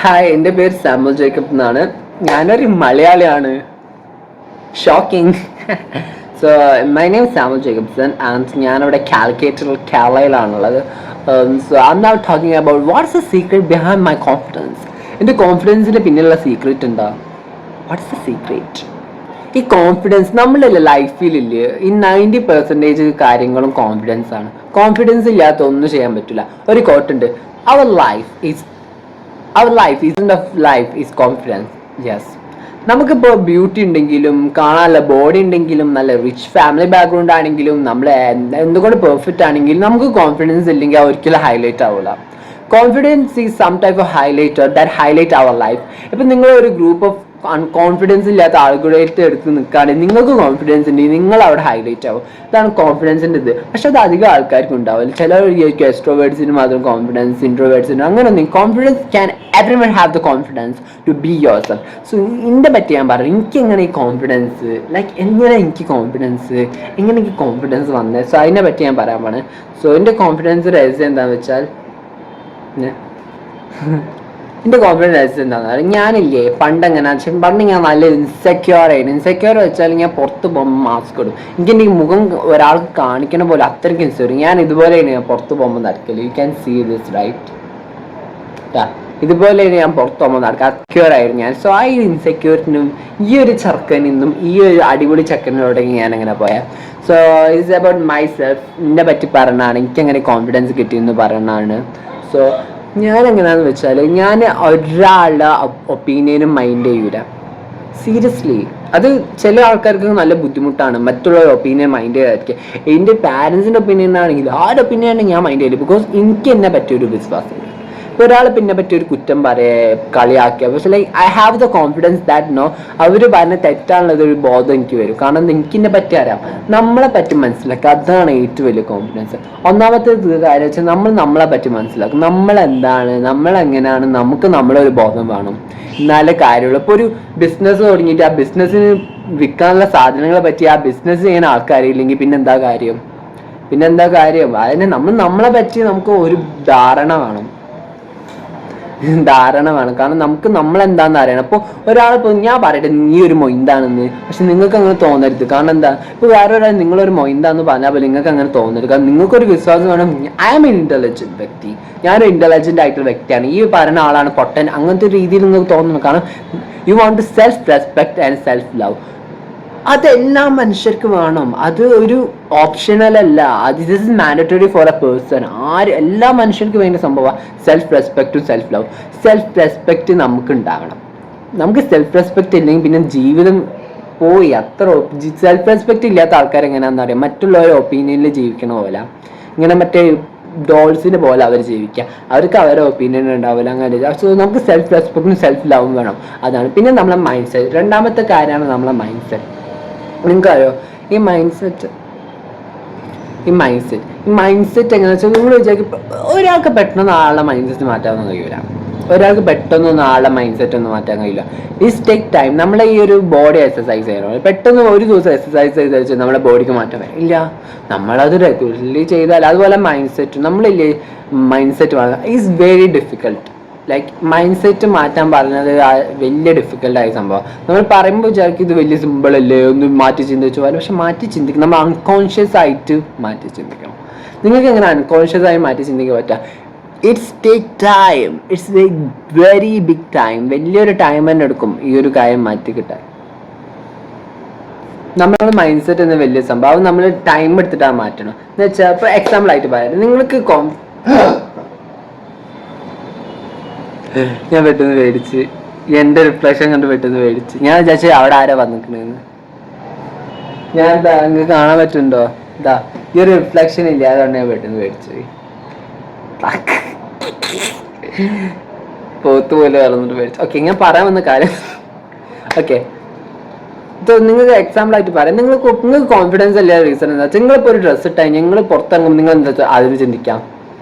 Hi, എൻ്റെ പേര് Samuel Jacob എന്നാണ്. ഞാനൊരു മലയാളിയാണ്. Shocking. So my name Samuel Jacobson and ഞാനിവിടെ കാലിക്കറ്റിൽ കേരളയിലാണുള്ളത്. So I am now talking about what's the secret behind my confidence. എൻ്റെ കോൺഫിഡൻസിൻ്റെ പിന്നിലുള്ള സീക്രട്ട് എന്താ? What's the secret? ഈ കോൺഫിഡൻസ് നമ്മളുടെ ലൈഫിലില്ലേ, ഈ 90% കാര്യങ്ങളും കോൺഫിഡൻസ് ആണ്. കോൺഫിഡൻസ് ഇല്ലാത്ത ഒന്നും ചെയ്യാൻ പറ്റില്ല. ഒരു കോട്ടുണ്ട്, our life is our life is of life is confidence. Yes, നമുക്കിപ്പോൾ ബ്യൂട്ടി ഉണ്ടെങ്കിലും കാണാനുള്ള ബോഡി ഉണ്ടെങ്കിലും നല്ല റിച്ച് ഫാമിലി ബാക്ക്ഗ്രൗണ്ട് ആണെങ്കിലും നമ്മൾ എന്തുകൊണ്ട് പെർഫെക്റ്റ് ആണെങ്കിലും നമുക്ക് കോൺഫിഡൻസ് ഇല്ലെങ്കിൽ ഒരിക്കലും ഹൈലൈറ്റ് ആവില്ല. Confidence is some type of highlighter that highlight our life. ഇപ്പം നിങ്ങൾ ഒരു ഗ്രൂപ്പ് ഓഫ് കോൺഫിഡൻസ് ഇല്ലാത്ത ആളുകളായിട്ട് എടുത്ത് നിൽക്കുകയാണെങ്കിൽ നിങ്ങൾക്ക് കോൺഫിഡൻസ് ഉണ്ടെങ്കിൽ നിങ്ങൾ അവിടെ ഹൈലൈറ്റ് ആവും. ഇതാണ് കോൺഫിഡൻസിൻ്റെ ഇത്. പക്ഷെ അത് അധികം ആൾക്കാർക്കും ഉണ്ടാവില്ല. ചിലർ എക്സ്ട്രോവേർഡ്സിന് മാത്രം കോൺഫിഡൻസ്, ഇൻട്രോവേർഡ്സിന് അങ്ങനെയൊന്നും. Confidence can everyone have the confidence to be yourself. So ഇതിനെ പറ്റി ഞാൻ പറഞ്ഞു, എനിക്ക് എങ്ങനെ ഈ കോൺഫിഡൻസ്, ലൈക്ക് എങ്ങനെ എനിക്ക് കോൺഫിഡൻസ്, എങ്ങനെ എനിക്ക് കോൺഫിഡൻസ് വന്നത്. സോ അതിനെ പറ്റി ഞാൻ പറയാൻ പാണ്. സോ എൻ്റെ കോൺഫിഡൻസ് രഹസ്യം എന്താണെന്ന് വെച്ചാൽ, എൻ്റെ കോൺഫിഡൻസ് എന്താണെന്ന് പറയുക, ഞാനില്ലേ പണ്ട് ഞാൻ നല്ല ഇൻസെക്യൂർ വെച്ചാൽ ഞാൻ പുറത്ത് പോകുമ്പോൾ മാസ്ക് ഇടും. എനിക്ക് മുഖം ഒരാൾക്ക് കാണിക്കണ പോലെ അത്രയ്ക്ക് ഇൻസെക്യൂർ. ഞാൻ ഇതുപോലെയാണ് ഞാൻ പുറത്ത് പോകുമ്പോൾ നടക്കല്. You can see this right. ഇതുപോലെയാണ് ഞാൻ പുറത്ത് പോകുമ്പോൾ നടക്കുക. അക്യൂർ ആയിരുന്നു ഞാൻ. സോ ആ ഇൻസെക്യൂരിനും ഈ ഒരു ചെറുക്കനിന്നും ഈ ഒരു അടിപൊളി ചെക്കനിലോടേക്ക് ഞാൻ അങ്ങനെ പോയാൽ. So it's about my self. എന്നെ പറ്റി പറഞ്ഞാണ് എനിക്കങ്ങനെ കോൺഫിഡൻസ് കിട്ടിയെന്ന് പറഞ്ഞാണ്. സോ ഞാൻ എങ്ങനെയാണെന്ന് വെച്ചാൽ, ഞാൻ ഒരാളുടെ ഒപ്പീനിയനും മൈൻഡ് ചെയ്യൂല. സീരിയസ്ലി, അത് ചില ആൾക്കാർക്ക് നല്ല ബുദ്ധിമുട്ടാണ് മറ്റുള്ള ഒപ്പീനിയൻ മൈൻഡ് ചെയ്യാതിരിക്കുക. എൻ്റെ പാരൻസിൻ്റെ ഒപ്പീനിയൻ ആണെങ്കിൽ ആരുടെ ഒപ്പീനിയൻ ആണെങ്കിൽ ഞാൻ മൈൻഡ് ചെയ്യില്ല. ബിക്കോസ് എനിക്ക് എന്നെ പറ്റിയൊരു വിശ്വാസം. ഇപ്പോൾ ഒരാൾ പിന്നെ പറ്റിയൊരു കുറ്റം കളിയാക്കിയ, പക്ഷേ like I have the confidence that no, അവർ പറഞ്ഞ തെറ്റാനുള്ളതൊരു ബോധം എനിക്ക് വരും. കാരണം എനിക്കെന്നെ പറ്റി അറിയാം, നമ്മളെ പറ്റി മനസ്സിലാക്കുക. അതാണ് ഏറ്റവും വലിയ കോൺഫിഡൻസ്. ഒന്നാമത്തെ കാര്യം വെച്ചാൽ നമ്മളെ പറ്റി മനസ്സിലാക്കും. നമ്മളെന്താണ്, നമ്മളെങ്ങനെയാണ്, നമുക്ക് നമ്മളൊരു ബോധം വേണം. എന്നാലേ കാര്യമുള്ളൂ. ഇപ്പോൾ ഒരു ബിസിനസ് തുടങ്ങിയിട്ട് ആ ബിസിനസ്സിന് വിൽക്കാനുള്ള സാധനങ്ങളെ പറ്റി ആ ബിസിനസ് ചെയ്യുന്ന ആൾക്കാരില്ലെങ്കിൽ പിന്നെന്താ കാര്യം? അതിന് നമ്മളെ പറ്റി നമുക്ക് ഒരു ധാരണ വേണം. കാരണം നമുക്ക് നമ്മളെന്താണെന്ന് അറിയണം. അപ്പോൾ ഒരാളിപ്പോൾ ഞാൻ പറയട്ടെ നീ ഒരു മൊയ്ന്താണെന്ന്, പക്ഷെ നിങ്ങൾക്ക് അങ്ങനെ തോന്നരുത്. കാരണം എന്താ, ഇപ്പോൾ വേറെ ഒരാൾ നിങ്ങളൊരു മൊയ്ന്താന്ന് പറഞ്ഞാൽ പോലെ നിങ്ങൾക്ക് അങ്ങനെ തോന്നരുത്. കാരണം നിങ്ങൾക്കൊരു വിശ്വാസം വേണം. ഐ ആം എൻ ഇൻ്റലിജൻറ്റ് വ്യക്തി, ഞാനൊരു ഇൻ്റലിജൻ്റ് ആയിട്ടുള്ള വ്യക്തിയാണ്, ഈ പറയുന്ന ആളാണ് പൊട്ടൻ, അങ്ങനത്തെ രീതിയിൽ നിങ്ങൾക്ക് തോന്നുന്നു. കാരണം you want to self respect and self love. അതെല്ലാ മനുഷ്യർക്ക് വേണം. അത് ഒരു ഓപ്ഷണൽ അല്ല. This is mandatory for a person. എല്ലാ മനുഷ്യർക്ക് വേണ്ട സംഭവമാണ് സെൽഫ് റെസ്പെക്റ്റും സെൽഫ് ലവ്. സെൽഫ് റെസ്പെക്റ്റ് നമുക്ക് ഉണ്ടാവണം. നമുക്ക് സെൽഫ് റെസ്പെക്റ്റ് ഇല്ലെങ്കിൽ പിന്നെ ജീവിതം പോയി. സെൽഫ് റെസ്പെക്റ്റ് ഇല്ലാത്ത ആൾക്കാർ എങ്ങനെയാണെന്ന് അറിയാം, മറ്റുള്ളവരുടെ ഒപ്പീനിയനിൽ ജീവിക്കണ പോലെ, ഇങ്ങനെ മറ്റേ ഡോൾസിന് പോലെ അവർ ജീവിക്കുക. അവർക്ക് അവരുടെ ഒപ്പീനിയൻ ഉണ്ടാവില്ല. അങ്ങനെ സോ നമുക്ക് സെൽഫ് റെസ്പെക്റ്റും സെൽഫ് ലവും വേണം. അതാണ്. പിന്നെ നമ്മളെ മൈൻഡ് സെറ്റ്. രണ്ടാമത്തെ കാര്യമാണ് നമ്മളെ മൈൻഡ് സെറ്റ്. നിങ്ങൾക്കറിയോ ഈ മൈൻഡ് സെറ്റ് എങ്ങനെയാണെന്ന് വെച്ചാൽ, നിങ്ങൾ വിചാരിക്കും ഒരാൾക്ക് പെട്ടെന്ന് ആളുടെ മൈൻഡ് സെറ്റ് മാറ്റാൻ കഴിയില്ല. പെട്ടെന്നൊന്നും ആളുടെ മൈൻഡ് സെറ്റ് ഒന്നും മാറ്റാൻ കഴിയില്ല. It's take time. നമ്മളെ ഈ ഒരു ബോഡി എക്സസൈസ് ചെയ്യണം. പെട്ടെന്ന് ഒരു ദിവസം എക്സസൈസ് ചെയ്ത് വെച്ചാൽ നമ്മുടെ ബോഡിക്ക് മാറ്റം വരും ഇല്ല. നമ്മളത് റെഗുലർലി ചെയ്താൽ. അതുപോലെ മൈൻഡ് സെറ്റ്, നമ്മളില്ലേ മൈൻഡ് സെറ്റ് മാറ്റാൻ is very difficult. Like mind set മാറ്റാൻ പറഞ്ഞത് വലിയ ഡിഫിക്കൽട്ടായ സംഭവം. നമ്മൾ പറയുമ്പോൾ വിചാരിക്കും ഇത് വലിയ സിമ്പിളല്ലേ, ഒന്ന് മാറ്റി ചിന്തിച്ചു പോലെ. പക്ഷെ മാറ്റി ചിന്തിക്കണം. നമ്മൾ അൺകോൺഷ്യസ് ആയിട്ട് മാറ്റി ചിന്തിക്കണം. നിങ്ങൾക്ക് എങ്ങനെ അൺകോൺഷ്യസ് ആയി മാറ്റി ചിന്തിക്കാൻ പറ്റുക? It's take time. It's very big time. വലിയൊരു ടൈം തന്നെ എടുക്കും ഈ ഒരു കാര്യം മാറ്റി കിട്ടാൻ. നമ്മുടെ മൈൻഡ് സെറ്റ് എന്ന വലിയ സംഭവം നമ്മൾ ടൈം എടുത്തിട്ടാണ് മാറ്റണം. എന്ന് വെച്ചാൽ ഇപ്പോൾ എക്സാമ്പിൾ ആയിട്ട് പറയാം, നിങ്ങൾക്ക് ഞാൻ പെട്ടെന്ന് മേടിച്ച് എൻ്റെ റിഫ്ലക്ഷൻ കണ്ട് പെട്ടെന്ന് മേടിച്ച് ഞാൻ വിചാരിച്ചു അവിടെ ആരാ വന്നിക്കണെന്ന്. ഞാൻ നിങ്ങൾക്ക് കാണാൻ പറ്റുന്നുണ്ടോ? ഈ ഒരു റിഫ്ലക്ഷൻ ഇല്ല, അതുകൊണ്ട് ഞാൻ പെട്ടെന്ന് മേടിച്ചു പോത്ത് പോലെ വളർന്നിട്ട് മേടിച്ചു. ഓക്കെ, ഞാൻ പറയാൻ വന്ന കാര്യം. ഓക്കെ, നിങ്ങൾക്ക് എക്സാമ്പിൾ ആയിട്ട് പറയാം. നിങ്ങൾക്ക് കോൺഫിഡൻസ് അല്ല റീസൺ എന്താ വെച്ചാൽ, നിങ്ങളിപ്പോൾ ഒരു ഡ്രസ്സ് ഇട്ടാൽ നിങ്ങൾ പുറത്തിറങ്ങുമ്പോൾ നിങ്ങൾ എന്താ അതിന് ചിന്തിക്കാം,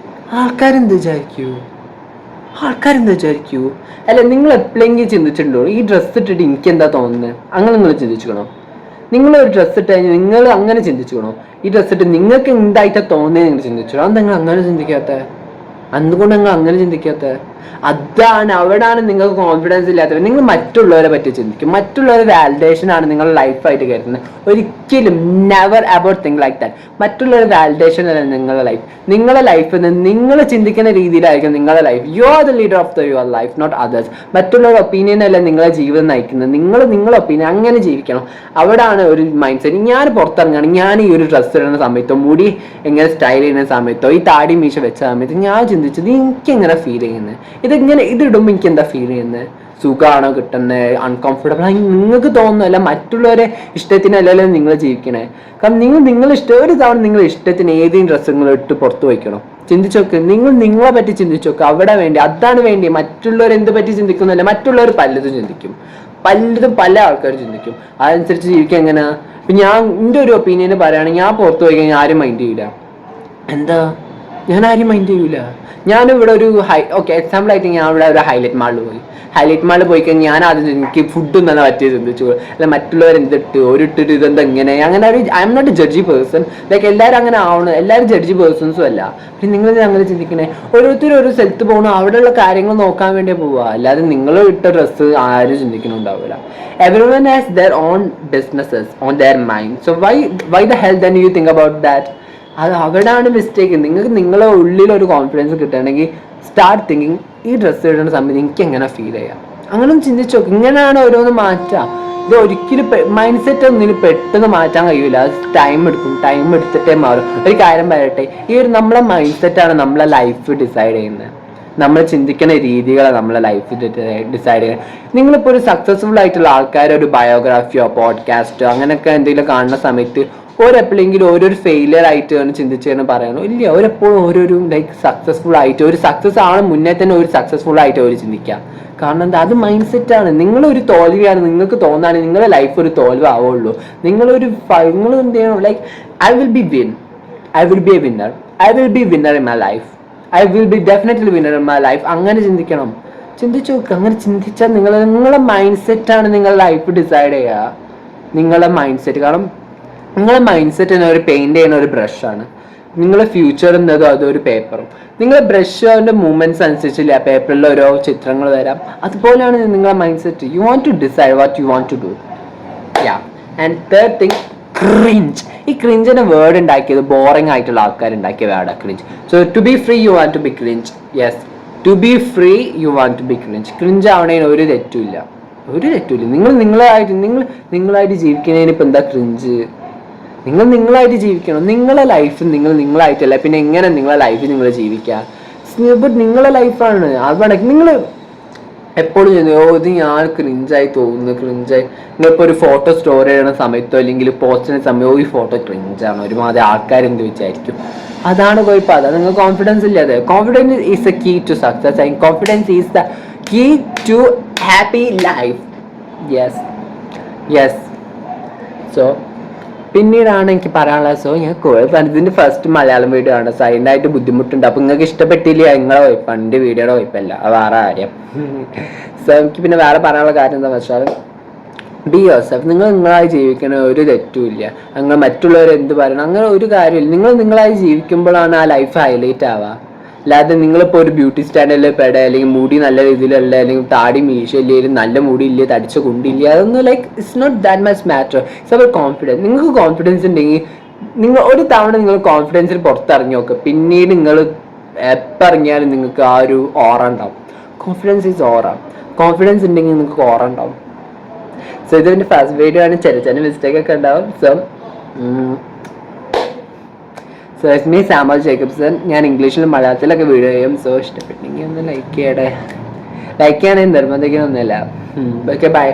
ആൾക്കാരെന്ത് വിചാരിക്കൂ. അല്ല, നിങ്ങൾ എപ്പോഴെങ്കിലും ചിന്തിച്ചിട്ടുണ്ടോ ഈ ഡ്രസ്സ് ഇട്ടിട്ട് എനിക്ക് എന്താ തോന്നുന്നത്? അങ്ങനെ നിങ്ങൾ ചിന്തിച്ചുക്കണോ? നിങ്ങളൊരു ഡ്രസ്സ് ഇട്ട് കഴിഞ്ഞാൽ നിങ്ങൾ അങ്ങനെ ചിന്തിച്ചുക്കണോ ഈ ഡ്രസ്സ് ഇട്ട് നിങ്ങൾക്ക് എന്തായിട്ടാ തോന്നുന്നത്? നിങ്ങൾ ചിന്തിച്ചോ? അത് നിങ്ങൾ അങ്ങനെ ചിന്തിക്കാത്ത എന്തുകൊണ്ട് നിങ്ങൾ അങ്ങനെ ചിന്തിക്കാത്തത്? അവിടാണ് നിങ്ങൾക്ക് കോൺഫിഡൻസ് ഇല്ലാത്തത്. നിങ്ങൾ മറ്റുള്ളവരെ പറ്റി ചിന്തിക്കും, മറ്റുള്ളവരെ വാലിഡേഷൻ ആണ് നിങ്ങളുടെ ലൈഫായിട്ട് കരുതുന്നത്. ഒരിക്കലും never about think like that. മറ്റുള്ളവരെ വാലിഡേഷൻ അല്ല നിങ്ങളുടെ ലൈഫ്. നിങ്ങളുടെ ലൈഫിൽ നിന്ന് നിങ്ങൾ ചിന്തിക്കുന്ന രീതിയിലായിരിക്കും നിങ്ങളുടെ life. You are the leader of your life, not others. മറ്റുള്ളവരുടെ ഒപ്പീനിയൻ അല്ല നിങ്ങളെ ജീവിതം നയിക്കുന്നത്. നിങ്ങളുടെ ഒപ്പീനിയൻ അങ്ങനെ ജീവിക്കണം. അവിടാണ് ഒരു മൈൻഡ് സെറ്റ്. ഞാൻ പുറത്തിറങ്ങുകയാണെങ്കിൽ ഞാൻ ഈ ഒരു ഡ്രസ്സ് ഇടുന്ന സമയത്തോ, മുടി എങ്ങനെ സ്റ്റൈൽ ചെയ്യുന്ന സമയത്തോ, ഈ താടി മീശ വെച്ച സമയത്ത് ഞാൻ ചിന്തിച്ചത് എനിക്ക് എങ്ങനെ ഫീൽ ചെയ്യുന്നത്, ഇതിടുമ്പോൾ എനിക്ക് എന്താ ഫീൽ ചെയ്യുന്നത്, സുഖമാണോ കിട്ടുന്നത്, അൺകംഫർട്ടബിൾ ആയി നിങ്ങൾക്ക് തോന്നുന്നല്ല. മറ്റുള്ളവരെ ഇഷ്ടത്തിനല്ലല്ലോ നിങ്ങൾ ജീവിക്കണേ. കാരണം നിങ്ങൾ ഇഷ്ടം ഒരു തവണ നിങ്ങൾ ഇഷ്ടത്തിന് ഏതെങ്കിലും ഡ്രസ്സുകൾ ഇട്ട് പുറത്ത് വയ്ക്കണം. ചിന്തിച്ചോക്ക്, നിങ്ങളെ പറ്റി ചിന്തിച്ചോക്ക്. അവിടെ വേണ്ടി അതാണ് വേണ്ടി. മറ്റുള്ളവർ എന്ത് പറ്റി ചിന്തിക്കുന്നല്ല, മറ്റുള്ളവർ പലതും ചിന്തിക്കും, പല ആൾക്കാരും ചിന്തിക്കും. അതനുസരിച്ച് ജീവിക്കാൻ എങ്ങനെയാ? ഇപ്പം എൻ്റെ ഒരു ഒപ്പീനിയന് പറയുകയാണെങ്കിൽ ഞാൻ പുറത്ത് പോയി കഴിഞ്ഞാൽ ആരും മൈൻഡ് ചെയ്യില്ല. എന്താ, ഞാൻ ആരും മൈൻഡ് ചെയ്യൂല. ഞാനിവിടെ ഒരു എക്സാമ്പിൾ ആയിട്ട് ഞാൻ ഇവിടെ ഒരു ഹൈലൈറ്റ് മാളിൽ പോയി കഴിഞ്ഞാൽ ഞാൻ ആദ്യം എനിക്ക് ഫുഡും തന്നെ പറ്റിയ ചിന്തിച്ചു. അല്ല മറ്റുള്ളവർ എന്തിട്ട് ഒരിട്ടിട്ട് ഇതെന്താ ഇങ്ങനെ, അങ്ങനെ ഒരു I'm not a judge person. Like എല്ലാവരും അങ്ങനെ ആവണം, എല്ലാവരും ജഡ്ജി പേഴ്സൺസും അല്ല. പിന്നെ നിങ്ങൾ അങ്ങനെ ചിന്തിക്കണേ. ഓരോരുത്തരും ഒരു സ്ഥലത്ത് പോകണം, അവിടെയുള്ള കാര്യങ്ങൾ നോക്കാൻ വേണ്ടി പോവുക, അല്ലാതെ നിങ്ങൾ ഇട്ട ഡ്രസ്സ് ആരും ചിന്തിക്കുന്നുണ്ടാവില്ല. Everyone has their own businesses on their mind, so why the hell then you think about that? അവിടെയാണ് മിസ്റ്റേക്ക്. നിങ്ങൾക്ക് നിങ്ങളെ ഉള്ളിൽ ഒരു കോൺഫിഡൻസ് കിട്ടുകയാണെങ്കിൽ സ്റ്റാർട്ട് തിങ്കിങ്, ഈ ഡ്രസ്സ് ഇടുന്ന സമയത്ത് എനിക്ക് എങ്ങനെ ഫീൽ ചെയ്യാം, അങ്ങനെ ഒന്ന് ചിന്തിച്ചു നോക്കും. ഇങ്ങനെയാണ് ഓരോന്ന് മാറ്റുക. ഇത് ഒരിക്കലും മൈൻഡ് സെറ്റ് ഒന്നിനും പെട്ടെന്ന് മാറ്റാൻ കഴിയില്ല. അത് ടൈം എടുത്തിട്ടേ മാറും. ഒരു കാര്യം പറയട്ടെ, ഈ ഒരു നമ്മളെ മൈൻഡ് സെറ്റാണ് നമ്മളെ ലൈഫ് ഡിസൈഡ് ചെയ്യുന്നത്. നമ്മൾ ചിന്തിക്കുന്ന രീതികളാണ് നമ്മളെ ലൈഫ് ഡിസൈഡ് ചെയ്യുന്നത്. നിങ്ങളിപ്പോൾ ഒരു സക്സസ്ഫുൾ ആയിട്ടുള്ള ആൾക്കാരെ ഒരു ബയോഗ്രാഫിയോ പോഡ്കാസ്റ്റോ അങ്ങനെയൊക്കെ എന്തെങ്കിലും കാണുന്ന സമയത്ത് ഓരെപ്പോഴെങ്കിലും ഓരോരു ഫെയിലിയർ ആയിട്ട് ചിന്തിച്ചെന്ന് പറയണോ? ഇല്ല. ഓരെപ്പോഴും ഓരോരു ലൈക്ക് സക്സസ്ഫുൾ ആയിട്ട്, ഒരു സക്സസ് ആണ് മുന്നേ തന്നെ ഒരു സക്സസ്ഫുൾ ആയിട്ട് അവർ ചിന്തിക്കുക. കാരണം എന്താ, അത് മൈൻഡ് സെറ്റാണ്. നിങ്ങളൊരു തോൽവിയാണ് നിങ്ങൾക്ക് തോന്നാണ് നിങ്ങളുടെ ലൈഫ് ഒരു തോൽവി ആവുള്ളൂ. നിങ്ങൾ എന്ത് ചെയ്യണം, like I will be A winner in my life, I will be definitely winner in my life. അങ്ങനെ ചിന്തിക്കണം. ചിന്തിച്ചു നോക്കുക. അങ്ങനെ ചിന്തിച്ചാൽ നിങ്ങളുടെ മൈൻഡ് സെറ്റാണ് നിങ്ങളുടെ ലൈഫ് ഡിസൈഡ് ചെയ്യുക. നിങ്ങളുടെ മൈൻഡ് സെറ്റ്. കാരണം നിങ്ങളെ മൈൻഡ് സെറ്റ് ഒരു പെയിന്റ് ചെയ്യുന്ന ഒരു ബ്രഷാണ്. നിങ്ങളെ ഫ്യൂച്ചർ എന്നതോ അതൊരു പേപ്പറും. നിങ്ങളെ ബ്രഷിന്റെ മൂവ്മെന്റ്സ് അനുസരിച്ചില്ല ആ പേപ്പറിൽ ഓരോ ചിത്രങ്ങൾ വരാം. അതുപോലെയാണ് നിങ്ങളെ mindset. You want to decide what you want to do. And third thing, cringe. ഈ ക്രിഞ്ചിന്റെ വേർഡ് ഉണ്ടാക്കിയത് ബോറിംഗ് ആയിട്ടുള്ള ആൾക്കാർ ഉണ്ടാക്കിയ വേർഡാണ് cringe. So to be free you want to be cringe. Yes, to be free you want to be cringe. Cringe ആവണേന് ഒരു തെറ്റുമില്ല. നിങ്ങളായിട്ട് ജീവിക്കുന്നതിന് ഇപ്പം എന്താ ക്രിഞ്ച്? നിങ്ങളായിട്ട് ജീവിക്കണം. നിങ്ങളെ ലൈഫ് നിങ്ങളായിട്ടല്ല, പിന്നെ എങ്ങനെ നിങ്ങളെ ലൈഫ് നിങ്ങൾ ജീവിക്കുക? നിങ്ങളെ ലൈഫാണ്. അതുകൊണ്ട് നിങ്ങൾ എപ്പോഴും ഇത് ഞാൻ ക്രിഞ്ചായി തോന്നുന്നു, നിങ്ങളിപ്പോൾ ഒരു ഫോട്ടോ സ്റ്റോറി ചെയ്യുന്ന സമയത്തോ അല്ലെങ്കിൽ പോസ്റ്റ് ചെയ്യുന്ന സമയമോ ഈ ഫോട്ടോ ക്രിഞ്ചാണ്, ഒരുമാതിരി ആൾക്കാരെന്ത് വിചാരിക്കും, അതാണ് കുഴപ്പം. അതാണ് നിങ്ങൾ കോൺഫിഡൻസ് ഇല്ലാതെ. Confidence is a key to success and confidence is the key to happy life. Yes. So പിന്നീടാണ് എനിക്ക് പറയാനുള്ളത്. സോ ഞാൻ ഇതിന്റെ ഫസ്റ്റ് മലയാളം വീഡിയോ ആണ്. സൈഡിനായിട്ട് ബുദ്ധിമുട്ടുണ്ട്. അപ്പൊ നിങ്ങൾക്ക് ഇഷ്ടപ്പെട്ടില്ല നിങ്ങളെ വൈപ്പ്, എൻ്റെ വീഡിയോയുടെ വൈപ്പല്ല, അത് വേറെ കാര്യം. സോ എനിക്ക് പിന്നെ വേറെ പറയാനുള്ള കാര്യം എന്താണെന്ന് വെച്ചാൽ, ബി യുവർ സെൽഫ്. നിങ്ങളായി ജീവിക്കണ ഒരു തെറ്റുമില്ല. നിങ്ങൾ മറ്റുള്ളവർ എന്ത് പറയണം അങ്ങനെ ഒരു കാര്യമില്ല. നിങ്ങളായി ജീവിക്കുമ്പോഴാണ് ആ ലൈഫ് ഹൈലൈറ്റ് ആവുക. അല്ലാതെ നിങ്ങളിപ്പോൾ ഒരു ബ്യൂട്ടി സ്റ്റാൻഡറിൽ പെടുക, അല്ലെങ്കിൽ മുടി നല്ല രീതിയിലല്ല, അല്ലെങ്കിൽ താടി മീശയില്ല, നല്ല മുടി ഇല്ല, തടിച്ച കുണ്ടില്ല, അതൊന്നും like it's not that much matter. It's our confidence. നിങ്ങൾക്ക് കോൺഫിഡൻസ് ഉണ്ടെങ്കിൽ നിങ്ങൾ ഒരു തവണ നിങ്ങൾ കോൺഫിഡൻസിൽ പുറത്തിറങ്ങി നോക്കുക. പിന്നീട് നിങ്ങൾ എപ്പോൾ ഇറങ്ങിയാലും നിങ്ങൾക്ക് ആ ഒരു ഓറ ഉണ്ടാവും. Confidence is aura. കോൺഫിഡൻസ് ഉണ്ടെങ്കിൽ നിങ്ങൾക്ക് ഓറ ഉണ്ടാവും. സോ ഇതിൻ്റെ ഫസ്റ്റ് വീഡിയോ ആണ്. ചെറിയ മിസ്റ്റേക്ക് ഒക്കെ ഉണ്ടാവും. So it's me Samuel Jacobson. ഞാൻ ഇംഗ്ലീഷിലും മലയാളത്തിലൊക്കെ വീഡിയോ ചെയ്യും. സോ ഇഷ്ടപ്പെട്ടെങ്കിൽ ഒന്ന് ലൈക്ക് ചെയ്യണേ. ലൈക്ക് ചെയ്യണമെങ്കിൽ നിർബന്ധിക്കുന്നൊന്നുമില്ല. Okay, by.